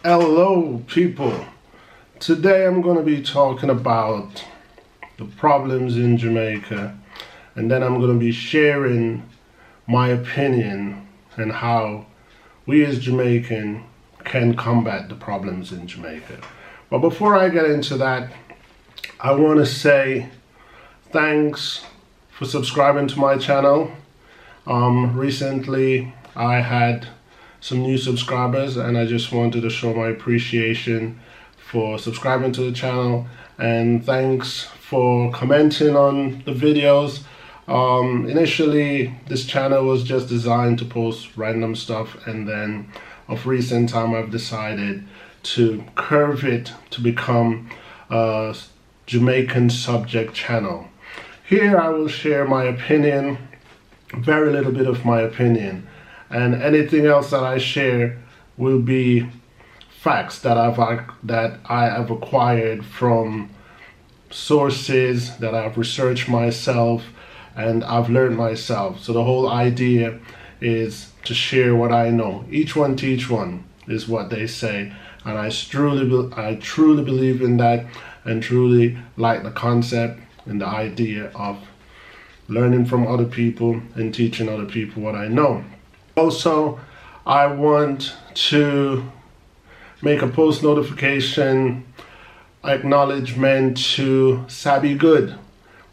Hello people, today I'm going to be talking about the problems in Jamaica, and then I'm going to be sharing my opinion and how we as Jamaican can combat the problems in Jamaica. But before I get into that, I want to say thanks for subscribing to my channel. Recently I had some new subscribers and I just wanted to show my appreciation for subscribing to the channel, and thanks for commenting on the videos. Initially this channel was just designed to post random stuff, and then of recent time I've decided to curve it to become a Jamaican subject channel. Here I will share my opinion, very little bit of my opinion, and anything else that I share will be facts that I have acquired from sources that I've researched myself and I've learned myself. So the whole idea is to share what I know. Each one teach one is what they say, and I truly believe in that, and truly like the concept and the idea of learning from other people and teaching other people what I know. Also, I want to make a post notification acknowledgement to Sabi Good,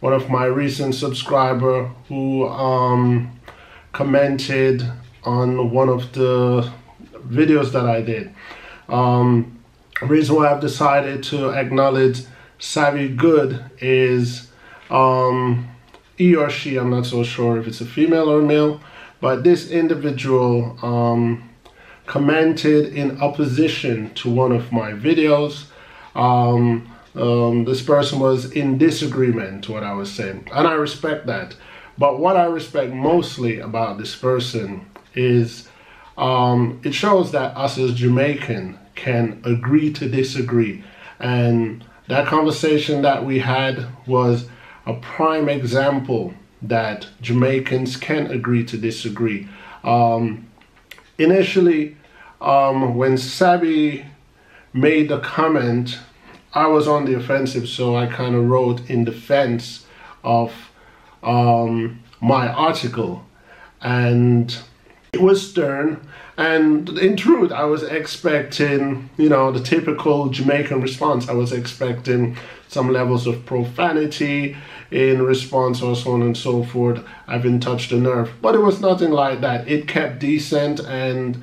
one of my recent subscriber who commented on one of the videos that I did. The reason why I've decided to acknowledge Sabi Good is he or she, I'm not so sure if it's a female or a male, but this individual commented in opposition to one of my videos. This person was in disagreement to what I was saying, and I respect that. But what I respect mostly about this person is it shows that us as Jamaican can agree to disagree, and that conversation that we had was a prime example that Jamaicans can agree to disagree. Initially, when Sabi made the comment, I was on the offensive, so I kind of wrote in defense of my article, and it was stern. And in truth, I was expecting, the typical Jamaican response. I was expecting some levels of profanity in response, or so on and so forth. I've been touched a nerve, but it was nothing like that. It kept decent, and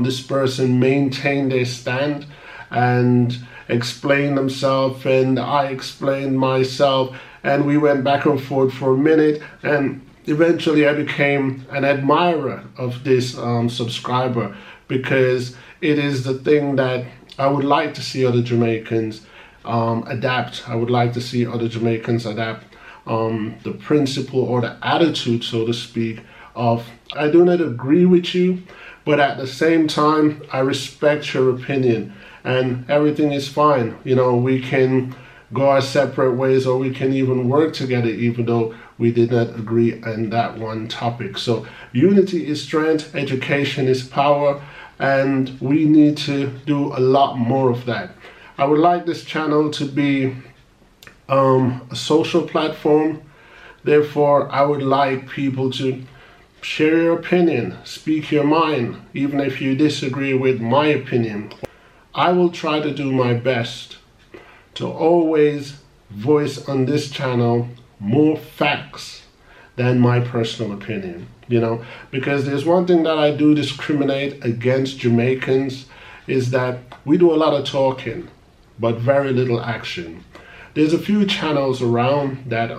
this person maintained their stand and explained themselves, and I explained myself, and we went back and forth for a minute, and eventually I became an admirer of this subscriber, because it is the thing that I would like to see other Jamaicans adapt. I would like to see other Jamaicans adapt the principle or the attitude, so to speak, of I do not agree with you, but at the same time I respect your opinion, and everything is fine. We can go our separate ways, or we can even work together even though we did not agree on that one topic. So unity is strength, education is power, and we need to do a lot more of that. I would like this channel to be a social platform. Therefore, I would like people to share your opinion, speak your mind, even if you disagree with my opinion. I will try to do my best to always voice on this channel more facts than my personal opinion, because there's one thing that I do discriminate against Jamaicans, is that we do a lot of talking but very little action. There's a few channels around that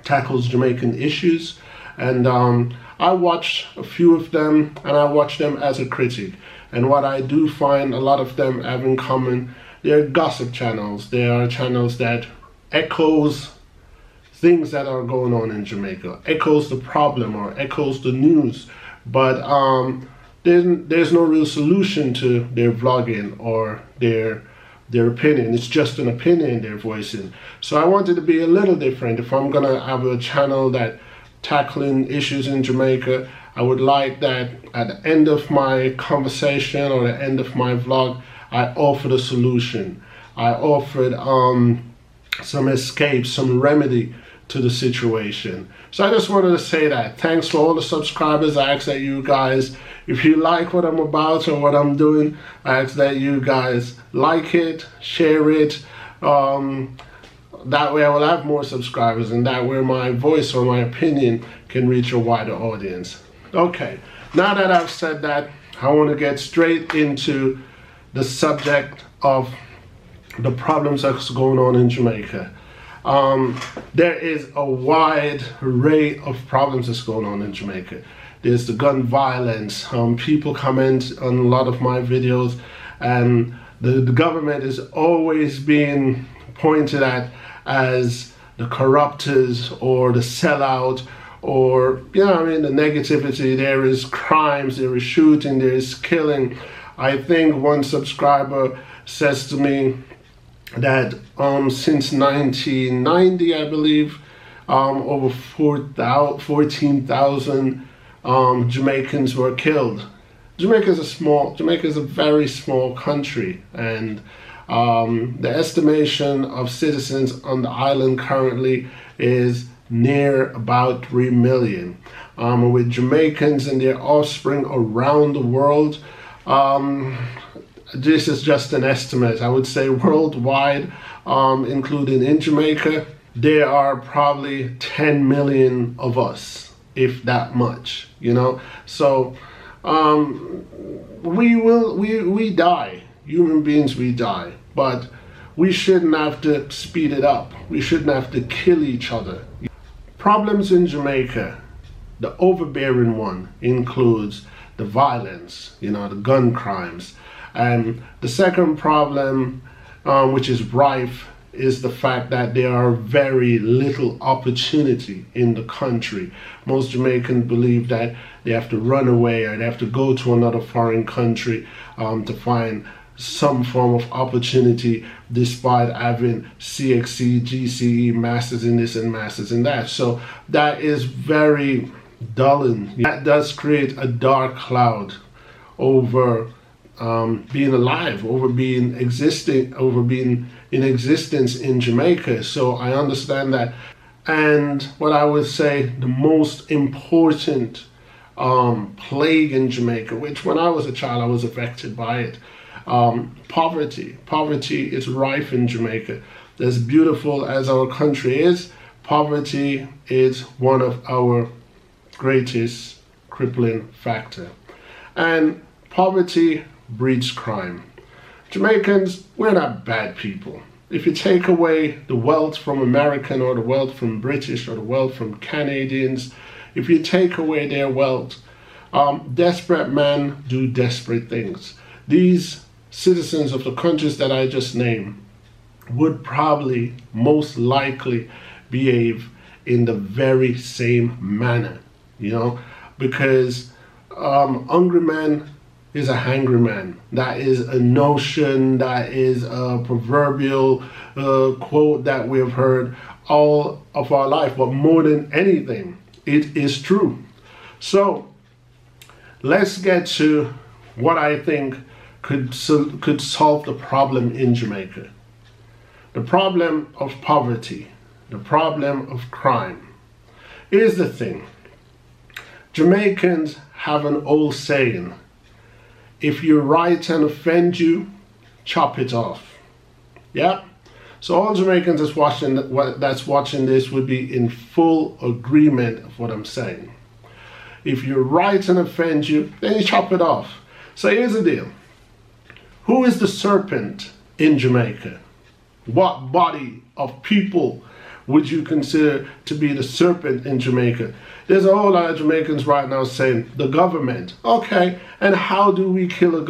tackles Jamaican issues, and I watch a few of them, and I watch them as a critic, and what I do find a lot of them have in common, they're gossip channels. They are channels that echoes things that are going on in Jamaica, echoes the problem or echoes the news, but there's no real solution to their vlogging or their opinion. It's just an opinion they're voicing. So I wanted to be a little different. If I'm gonna have a channel that tackling issues in Jamaica, I would like that at the end of my conversation or the end of my vlog, I offered a solution. I offered some escape, some remedy to the situation. So I just wanted to say that. Thanks for all the subscribers. I ask that you guys, if you like what I'm about or what I'm doing, I ask that you guys like it, share it. That way I will have more subscribers, and that way my voice or my opinion can reach a wider audience. Okay, now that I've said that, I want to get straight into the subject of the problems that's going on in Jamaica. There is a wide array of problems that's going on in Jamaica. There's the gun violence. People comment on a lot of my videos, and the government is always being pointed at as the corruptors or the sellout, or, you know, I mean, the negativity. There is crimes, there is shooting, there is killing. I think one subscriber says to me that since 1990, I believe, over 14,000 Jamaicans were killed. Jamaica is a very small country, and the estimation of citizens on the island currently is near about 3 million. With Jamaicans and their offspring around the world, this is just an estimate. I would say worldwide, including in Jamaica, there are probably 10 million of us, if that much, you know. So we die. Human beings, we die, but we shouldn't have to speed it up. We shouldn't have to kill each other. Problems in Jamaica, the overbearing one includes the violence, you know, the gun crimes. And the second problem, which is rife, is the fact that there are very little opportunity in the country. Most Jamaicans believe that they have to run away or they have to go to another foreign country to find some form of opportunity, despite having CXC, GCE, masters in this and masters in that. So that is very dulling. That does create a dark cloud over being alive, over being in existence in Jamaica. So I understand that. And what I would say the most important plague in Jamaica, which when I was a child I was affected by it, poverty. Poverty is rife in Jamaica. As beautiful as our country is, poverty is one of our greatest crippling factor. And poverty breeds crime. Jamaicans, we're not bad people. If you take away the wealth from American or the wealth from British or the wealth from Canadians, if you take away their wealth, desperate men do desperate things. These citizens of the countries that I just named would probably most likely behave in the very same manner, you know, because hungry man is a hangry man. That is a notion, that is a proverbial quote that we've heard all of our life, but more than anything, it is true. So let's get to what I think could solve the problem in Jamaica. The problem of poverty, the problem of crime. Here's the thing. Jamaicans have an old saying: if you right and offend you, chop it off. Yeah? So all Jamaicans that's watching this would be in full agreement of what I'm saying. If you right and offend you, then you chop it off. So here's the deal. Who is the serpent in Jamaica? What body of people would you consider to be the serpent in Jamaica? There's a whole lot of Jamaicans right now saying the government. Okay, and how do we kill a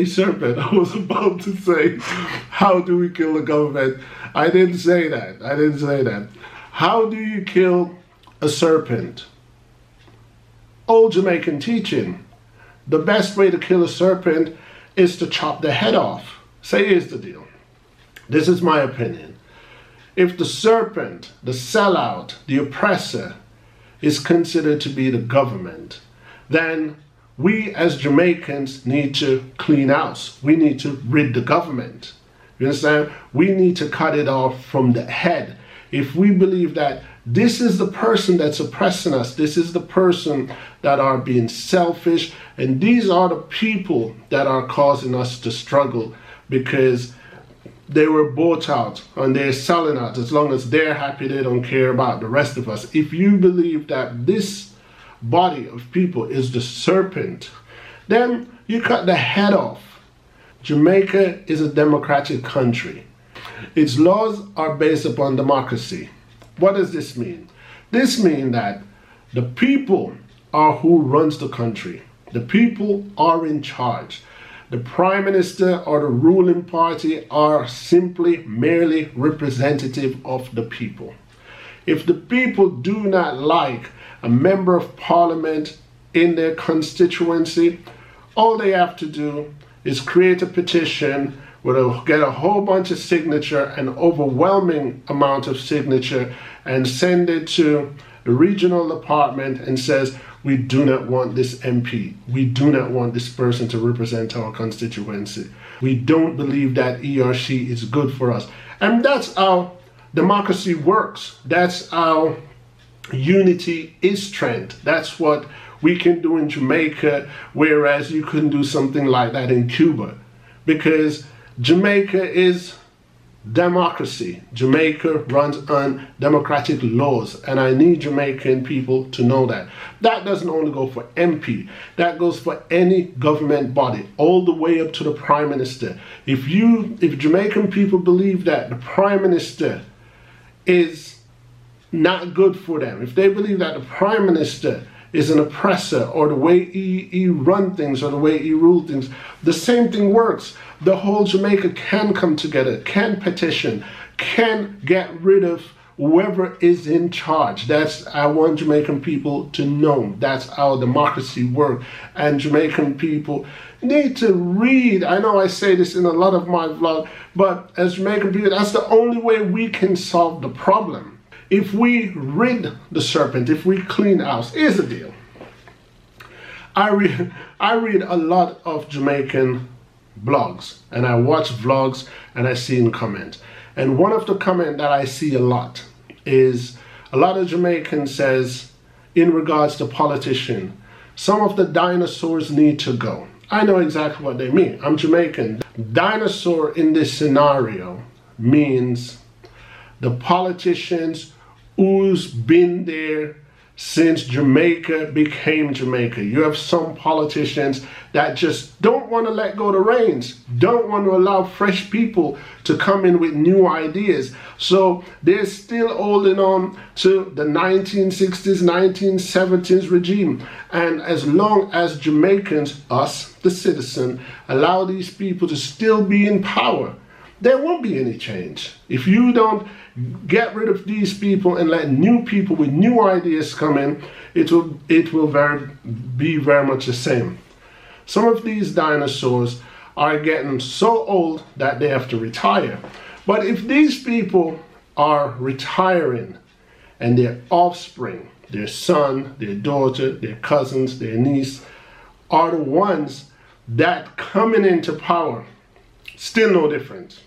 serpent? I was about to say, how do we kill the government? I didn't say that. I didn't say that. How do you kill a serpent? Old Jamaican teaching. The best way to kill a serpent is to chop the head off. So here's the deal. This is my opinion. If the serpent, the sellout, the oppressor is considered to be the government, then we as Jamaicans need to clean house. We need to rid the government. You understand? We need to cut it off from the head. If we believe that this is the person that's oppressing us, this is the person that are being selfish, and these are the people that are causing us to struggle because they were bought out and they're selling out. As long as they're happy, they don't care about the rest of us. If you believe that this body of people is the serpent, then you cut the head off. Jamaica is a democratic country. Its laws are based upon democracy. What does this mean? This means that the people are who runs the country. The people are in charge. The prime minister or the ruling party are simply merely representative of the people. If the people do not like a member of parliament in their constituency, all they have to do is create a petition where get a whole bunch of signature, an overwhelming amount of signature, and send it to the regional department and says, we do not want this MP. We do not want this person to represent our constituency. We don't believe that he or she is good for us. And that's how democracy works. That's how unity is strength. That's what we can do in Jamaica, whereas you couldn't do something like that in Cuba. Because Jamaica is democracy. Jamaica runs on democratic laws, and I need Jamaican people to know that. That doesn't only go for MP, that goes for any government body, all the way up to the Prime Minister. If Jamaican people believe that the Prime Minister is not good for them, if they believe that the Prime Minister is an oppressor, or the way he run things, or the way he rule things, the same thing works. The whole Jamaica can come together, can petition, can get rid of whoever is in charge. That's, I want Jamaican people to know, that's how democracy works. And Jamaican people need to read. I know I say this in a lot of my vlog, but as Jamaican people, that's the only way we can solve the problem. If we rid the serpent, if we clean house, here's the deal. I read a lot of Jamaican blogs, and I watch vlogs, and I see in comment. And one of the comment that I see a lot is a lot of Jamaicans says, in regards to politician, some of the dinosaurs need to go. I know exactly what they mean. I'm Jamaican. Dinosaur in this scenario means the politicians who's been there since Jamaica became Jamaica. You have some politicians that just don't want to let go of the reins, don't want to allow fresh people to come in with new ideas. So they're still holding on to the 1960s, 1970s regime. And as long as Jamaicans, us, the citizen, allow these people to still be in power, there won't be any change. If you don't get rid of these people and let new people with new ideas come in, it will be very much the same. Some of these dinosaurs are getting so old that they have to retire. But if these people are retiring and their offspring, their son, their daughter, their cousins, their niece, are the ones that coming into power, still no difference.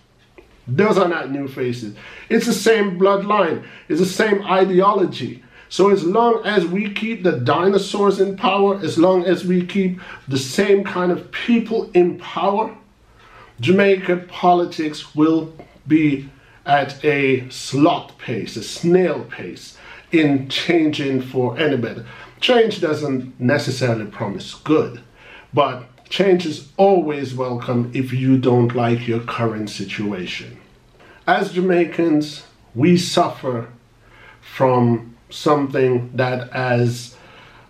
Those are not new faces. It's the same bloodline. It's the same ideology. So as long as we keep the dinosaurs in power, as long as we keep the same kind of people in power, Jamaican politics will be at a sloth pace, a snail pace in changing for anybody. Change doesn't necessarily promise good, but change is always welcome if you don't like your current situation. As Jamaicans, we suffer from something that has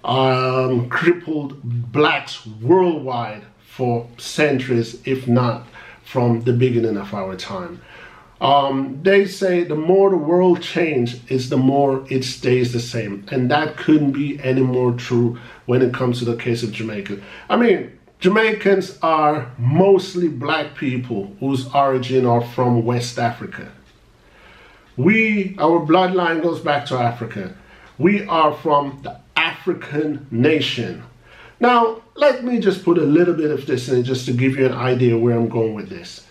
crippled blacks worldwide for centuries, if not from the beginning of our time. They say the more the world changes, is the more it stays the same. And that couldn't be any more true when it comes to the case of Jamaica. I mean, Jamaicans are mostly black people whose origin are from West Africa. Our bloodline goes back to Africa. We are from the African nation. Now, let me just put a little bit of this in just to give you an idea where I'm going with this.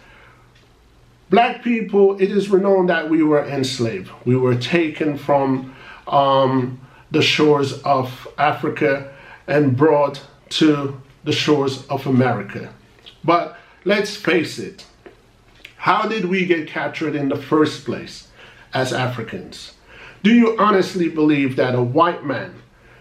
Black people, it is renowned that we were enslaved. We were taken from the shores of Africa and brought to the shores of America. But let's face it, how did we get captured in the first place as Africans? Do you honestly believe that a white man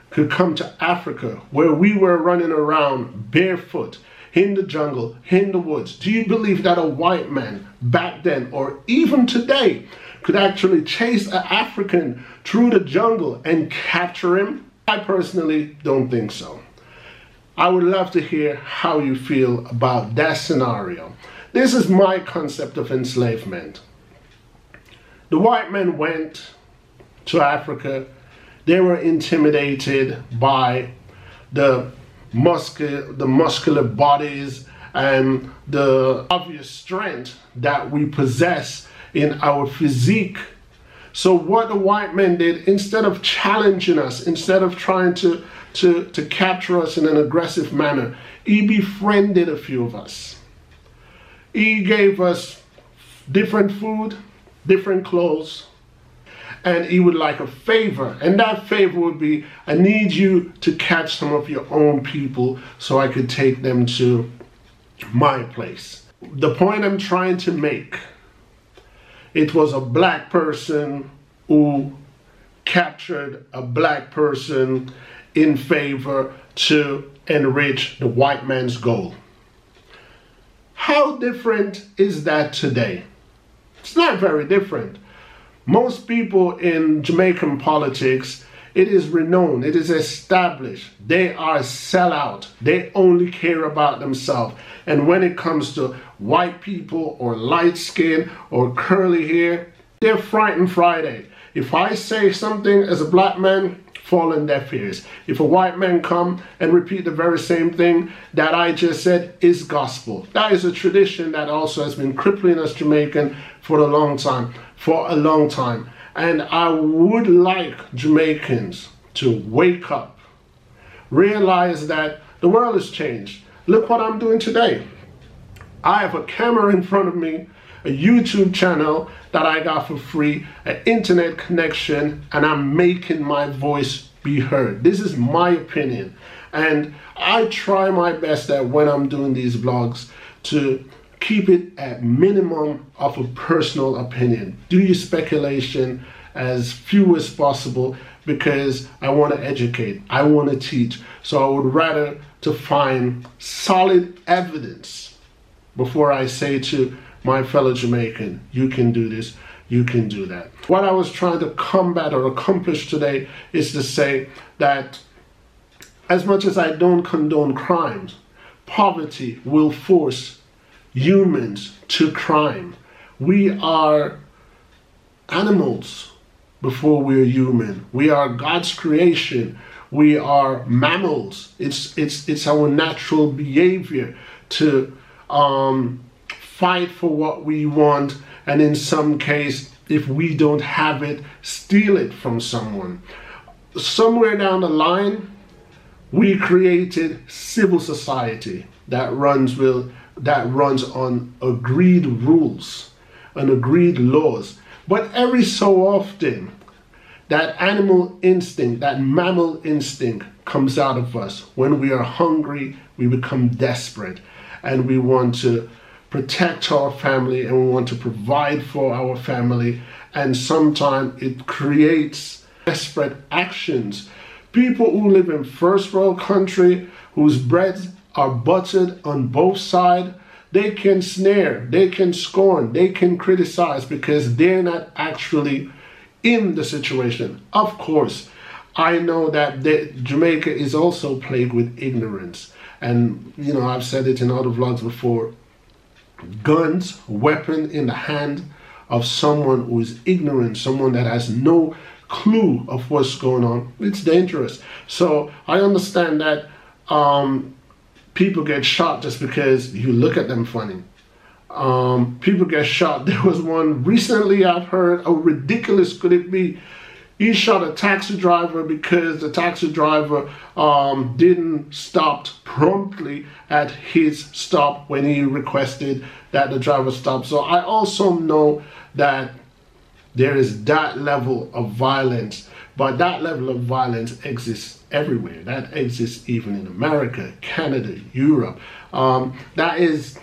could come to Africa where we were running around barefoot in the jungle, in the woods? Do you believe that a white man back then or even today could actually chase an African through the jungle and capture him? I personally don't think so. I would love to hear how you feel about that scenario. This is my concept of enslavement. The white men went to Africa. They were intimidated by the muscular bodies and the obvious strength that we possess in our physique. So what the white men did, instead of challenging us, instead of trying to capture us in an aggressive manner, he befriended a few of us. He gave us different food, different clothes, and he would like a favor. And that favor would be, I need you to catch some of your own people so I could take them to my place. The point I'm trying to make, it was a black person who captured a black person in favor to enrich the white man's goal. How different is that today? It's not very different. Most people in Jamaican politics, it is renowned, it is established. They are sellout. They only care about themselves. And when it comes to white people or light skin or curly hair, they're frightened Friday. If I say something as a black man, fall on deaf ears. If a white man come and repeat the very same thing that I just said, is gospel. That is a tradition that also has been crippling us Jamaican for a long time. And I would like Jamaicans to wake up, realize that the world has changed. Look what I'm doing today. I have a camera in front of me, a YouTube channel that I got for free, an internet connection, and I'm making my voice be heard. This is my opinion. And I try my best that when I'm doing these vlogs to keep it at minimum of a personal opinion. Do your speculation as few as possible because I want to educate, I want to teach. So I would rather to find solid evidence before I say to my fellow Jamaican, you can do this, you can do that. What I was trying to combat or accomplish today is to say that as much as I don't condone crimes, poverty will force humans to crime. We are animals before we're human. We are God's creation. We are mammals. It's our natural behavior to fight for what we want, and in some case, if we don't have it, steal it from someone. Somewhere down the line, we created civil society that runs on agreed rules and agreed laws. But every so often, that animal instinct, that mammal instinct comes out of us. When we are hungry, we become desperate and we want to protect our family and we want to provide for our family. And sometimes it creates desperate actions. People who live in first world country, whose breads are buttered on both sides, they can snare, they can scorn, they can criticize because they're not actually in the situation. Of course, I know that Jamaica is also plagued with ignorance. And, you know, I've said it in other vlogs before. Guns, weapon in the hand of someone who is ignorant, someone that has no clue of what's going on, it's dangerous. So I understand that people get shot just because you look at them funny. People get shot. There was one recently I've heard, how ridiculous could it be? He shot a taxi driver because the taxi driver didn't stop promptly at his stop when he requested that the driver stop. So I also know that there is that level of violence, but that level of violence exists everywhere. That exists even in America, Canada, Europe. That is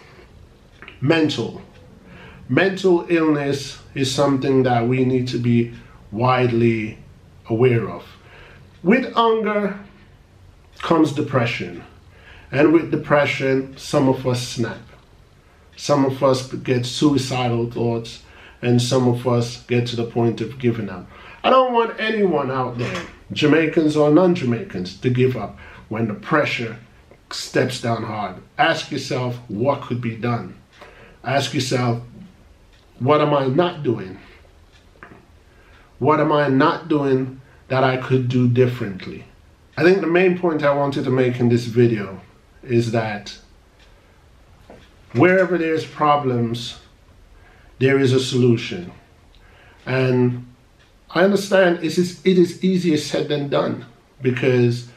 mental. Mental illness is something that we need to be widely aware of. With anger comes depression, and with depression some of us snap, some of us get suicidal thoughts, and some of us get to the point of giving up. I don't want anyone out there, Jamaicans or non-Jamaicans, to give up when the pressure steps down hard. Ask yourself what could be done. Ask yourself, what am I not doing? What am I not doing that I could do differently? I think the main point I wanted to make in this video is that wherever there's problems, there is a solution. And I understand it is easier said than done, because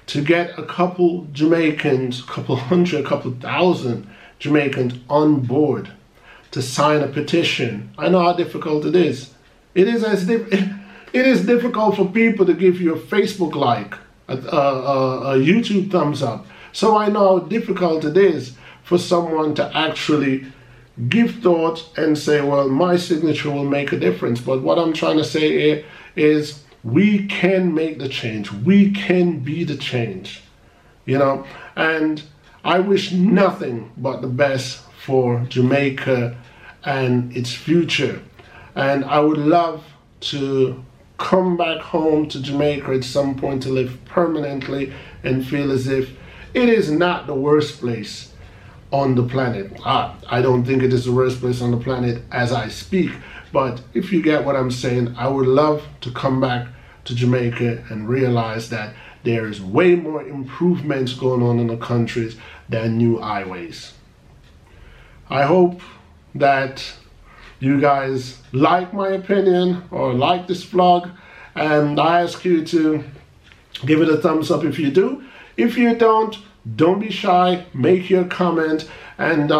to get a couple Jamaicans, a couple hundred, a couple thousand Jamaicans on board to sign a petition, I know how difficult it is. It is difficult for people to give you a Facebook like, a YouTube thumbs up. So I know how difficult it is for someone to actually give thought and say, well, my signature will make a difference. But what I'm trying to say here is we can make the change. We can be the change, you know. And I wish nothing but the best for Jamaica and its future. And I would love to come back home to Jamaica at some point to live permanently and feel as if it is not the worst place on the planet. I don't think it is the worst place on the planet as I speak, but if you get what I'm saying, I would love to come back to Jamaica and realize that there is way more improvements going on in the countries than new highways. I hope that you guys like my opinion or like this vlog, and I ask you to give it a thumbs up if you do. If you don't be shy, make your comment, and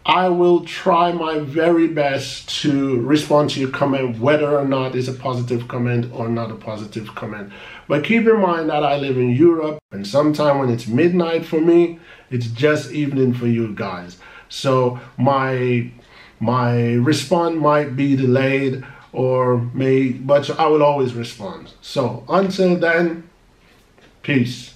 I will try my very best to respond to your comment, whether or not it's a positive comment or not a positive comment. But keep in mind that I live in Europe, and sometime when it's midnight for me, it's just evening for you guys. So my response might be delayed but I will always respond. So until then, peace.